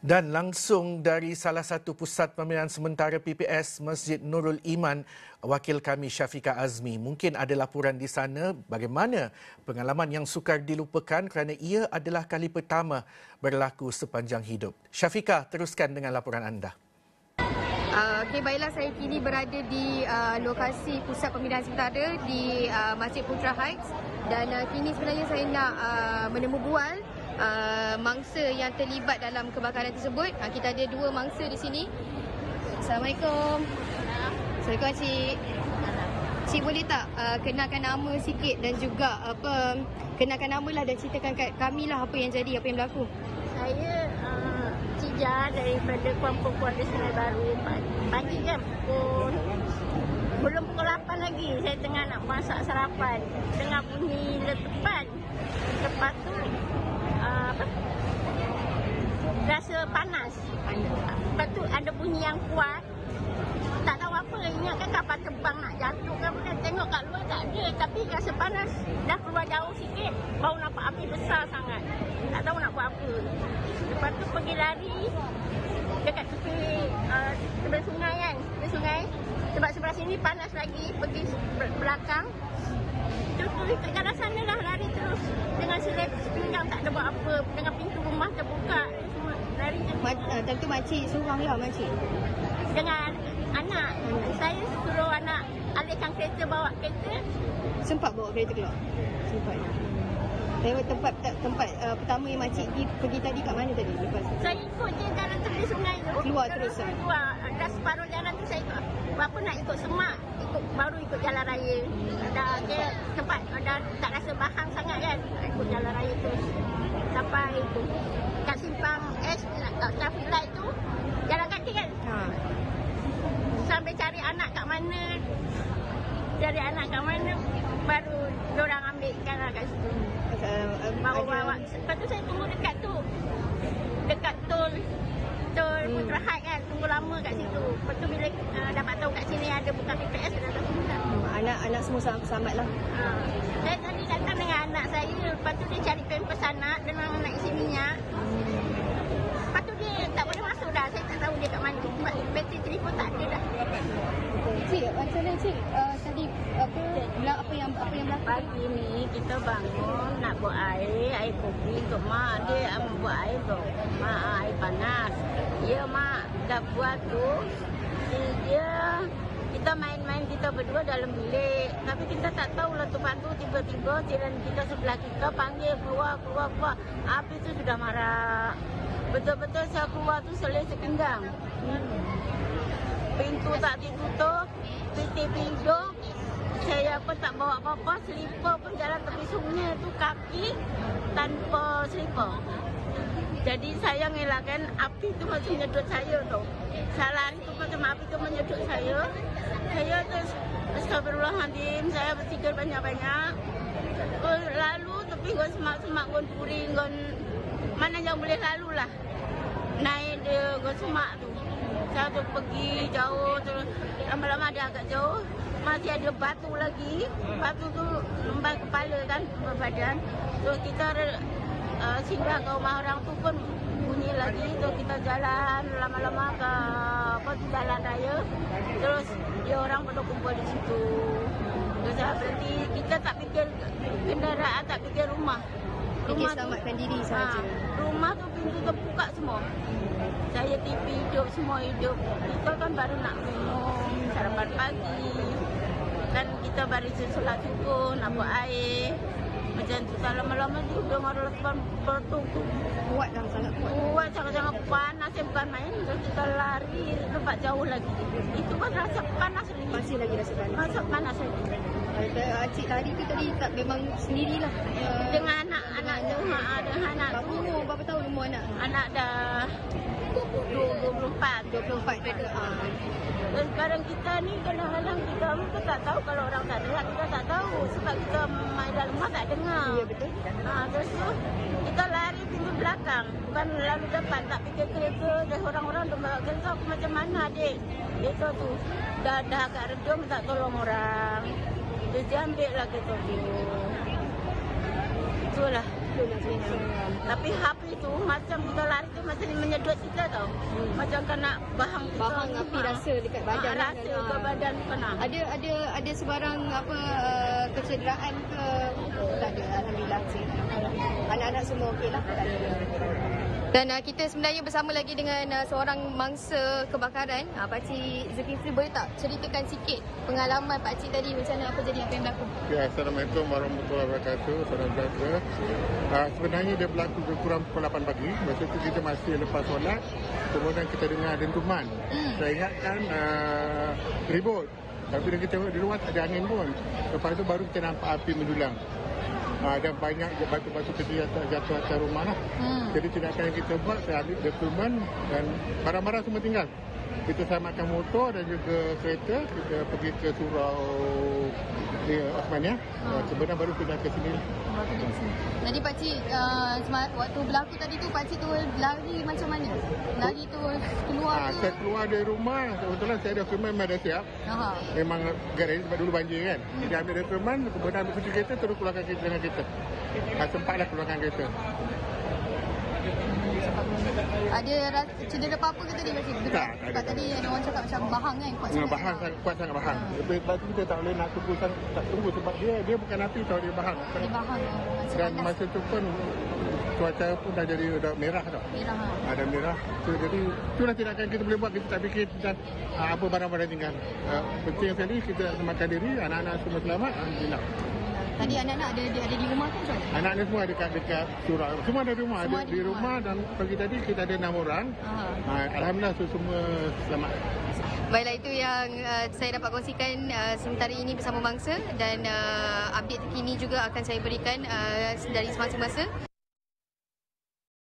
Dan langsung dari salah satu pusat pembinaan sementara PPS Masjid Nurul Iman, wakil kami Syafiqah Azmi. Mungkin ada laporan di sana bagaimana pengalaman yang sukar dilupakan kerana ia adalah kali pertama berlaku sepanjang hidup. Syafiqah, teruskan dengan laporan anda. Okey, baiklah, saya kini berada di lokasi pusat pembinaan sementara di Masjid Putra Heights dan kini sebenarnya saya nak menemu bual mangsa yang terlibat dalam kebakaran tersebut. Kita ada dua mangsa di sini. Assalamualaikum. Assalamualaikum Cik. Cik boleh tak kenalkan nama sikit dan juga kenalkan nama lah dan ceritakan kat kami lah apa yang jadi, apa yang berlaku. Saya Cik Jah daripada Kampung Kuala Sungai Baru. Pagi kan belum pukul 8 lagi saya tengah nak masak sarapan. Tengah bunyi letupan. Lepas tu rasa panas. Lepas tu ada bunyi yang kuat. Tak tahu apa, ingatkan kapal terbang nak jatuh kan. Tengok kat luar tak ada, tapi rasa panas. Dah keluar jauh sikit, baru nampak api besar sangat. Tak tahu nak buat apa. Lepas tu pergi lari dekat tepi sungai kan. Tepi sungai. Sebab sebelah sini panas lagi, pergi belakang. Terus ke arah sana lah, lari terus. Dengan sepinggang tak ada buat apa. Dengan pintu rumah terbuka. Semua lari. Tentu makcik seorang lah makcik. Dengan anak. Saya suruh anak alihkan kereta, bawa kereta. Sempat bawa kereta keluar? Sempat. Tempat pertama yang makcik pergi tadi kat mana tadi? Lepas saya ikut je jalan tepi sungai tu. Keluar terus? Keluar. Dah separuh jalan tu saya ikut. Berapa nak ikut semak, baru ikut jalan raya. Dah dia tempat dah tak rasa bahang sangat kan. Ikut jalan raya terus. Sampai tu. Kat simpang S, traffic light tu, jalan kaki kan. Sampai cari anak kat mana. Cari anak kat mana, baru diorang ambilkan lah kat situ. Bawa. Lepas tu saya tunggu dekat tu. Dekat tol Putra Heights kan. Tunggu lama kat situ. Lepas tu bila dapat tahu kat sini ada bukan PPS, dah tak sempat. Anak semua selamat lah. Saya tadi datang dengan anak saya. Lepas tu dia cari pampers anak dan nak isi minyak. Lepas tu dia tak boleh masuk dah. Saya tak tahu dia kat mana. Sebab bateri telefon tak ada dah. Cik, macam mana Cik? Tadi apa yang berlaku? Pagi ni kita bangun nak buat air kopi untuk mak. Dia buat air tu. Mak air panas. Ya mak dah buat tu. Kita main-main kita berdua dalam bilik. Tapi kita tak tahu letupan tu tiba-tiba jiran kita sebelah kita panggil keluar. Api tu sudah marah. Betul-betul saya keluar tu selai sepinggang. Pintu tak ditutup, pintu. Saya pun tak bawa apa-apa, selipar pun jalan tepi sungai tu kaki tanpa selipar. Jadi saya ngelakkan api tu macam menyedot saya tu. Saya lari tu macam api tu menyedot saya. Saya terus astagfirullahaladzim, saya bersikir banyak-banyak. Lalu tapi gon semak-semak, gon puring, gon mana yang boleh lalu lah. Naik dia gon semak tu. Saya tu pergi jauh, terus lama-lama dia agak jauh. Masih ada batu lagi. Batu tu lembah kepala kan, badan. Terus kita singgah ke rumah orang tu pun bunyi lagi. Terus kita jalan lama-lama ke jalan raya. Terus dia orang pada kumpul di situ. Terus saya berhenti. Kita tak fikir kendaraan, tak fikir rumah. Fikir selamatkan diri sahaja. Rumah tu pintu terbuka semua. Saya TV hidup, semua hidup. Kita kan baru nak minum sarapan pagi. Kan kita baru solat subuh, nak buat air. Macam tu lama-lama tu dengar letupan bertutup. Kuat dah, sangat kuat. Kuat, sangat-sangat panas. Yang bukan main, kita lari tempat jauh lagi. Itu kan rasa panas lagi. Masih lagi rasa panas? Rasa panas lagi. Cik tadi tu tadi tak memang sendirilah? Dengan anak-anak tu. Dengan anak tu. Umur berapa tahun umur anak? Anak dah 24. Dan sekarang kita ni kadang-kadang kita pun tak tahu kalau orang tak dengar, kita tak tahu. Sebab kita main dalam rumah tak dengar. Ya betul. Terus tu kita lari pintu belakang. Bukan lalu depan, tak fikir kereta. Dan orang-orang tu bawa kereta, aku macam mana adik? Kereta tu dah agak reda, minta tolong orang. Dia ambil lah kereta tu. Itulah. Tapi api tu macam kita lari tu macam menyedot kita tau. Macam kena bahang api rasa dekat badan. Rasa ke badan kena. Ada sebarang kecederaan ke? Tak ada, alhamdulillah. Anak-anak semua okeylah. Dan kita sebenarnya bersama lagi dengan seorang mangsa kebakaran. Pakcik Zulkifli, boleh tak ceritakan sikit pengalaman pakcik tadi, macam mana, apa yang berlaku? Ya, Assalamualaikum warahmatullahi wabarakatuh. Salam sejahtera. Sebenarnya dia berlaku lebih kurang pukul 8 pagi. Masa itu kita masih lepas solat. Kemudian kita dengar dentuman. Saya ingatkan ribut. Tapi bila kita tengok di luar tak ada angin pun. Lepas itu baru kita nampak api mendulang. Dan banyak batu-batu kecil jatuh atas rumah lah. Jadi tindakan yang kita buat, saya ambil dokumen dan barang-barang semua tinggal. Kita selamatkan motor dan juga kereta. Kita pergi ke surau Osmania. Sebenarnya baru pindah ke sini. Jadi pakcik, waktu berlaku tadi tu, pakcik tu lari macam mana? Lari tu keluar ke? Saya keluar dari rumah. Kebetulan saya dokumen memang dah siap. Memang garasi sebab dulu banjir kan. Jadi ambil dokumen, kemudian ambil kunci kereta, terus keluarkan kereta dengan kereta. Sempatlah keluarkan kereta. Ada cedera apa-apa ke tadi pakcik? Tak sebab tadi ada orang cakap macam bahang kan? Kuat sangat bahang. Lepas tu kita tak boleh nak tunggu sebab dia bukan api tau, dia bahang. Dia bahang. Dan masa tu pun cuaca pun dah jadi merah tau. Ada merah. Jadi itulah tindakan kita boleh buat. Kita tak fikir tentang apa barang-barang tinggal. Penting sekali kita selamatkan diri, anak-anak semua selamat, alhamdulillah. Tadi anak-anak ada di rumah tu macam mana? Anak-anak semua dekat surau. Semua ada di rumah. Ada di rumah dan pagi tadi kita ada 6 orang. Alhamdulillah semua selamat. Baiklah, itu yang saya dapat kongsikan sementara ini bersama mangsa, dan update terkini juga akan saya berikan dari semasa-masa.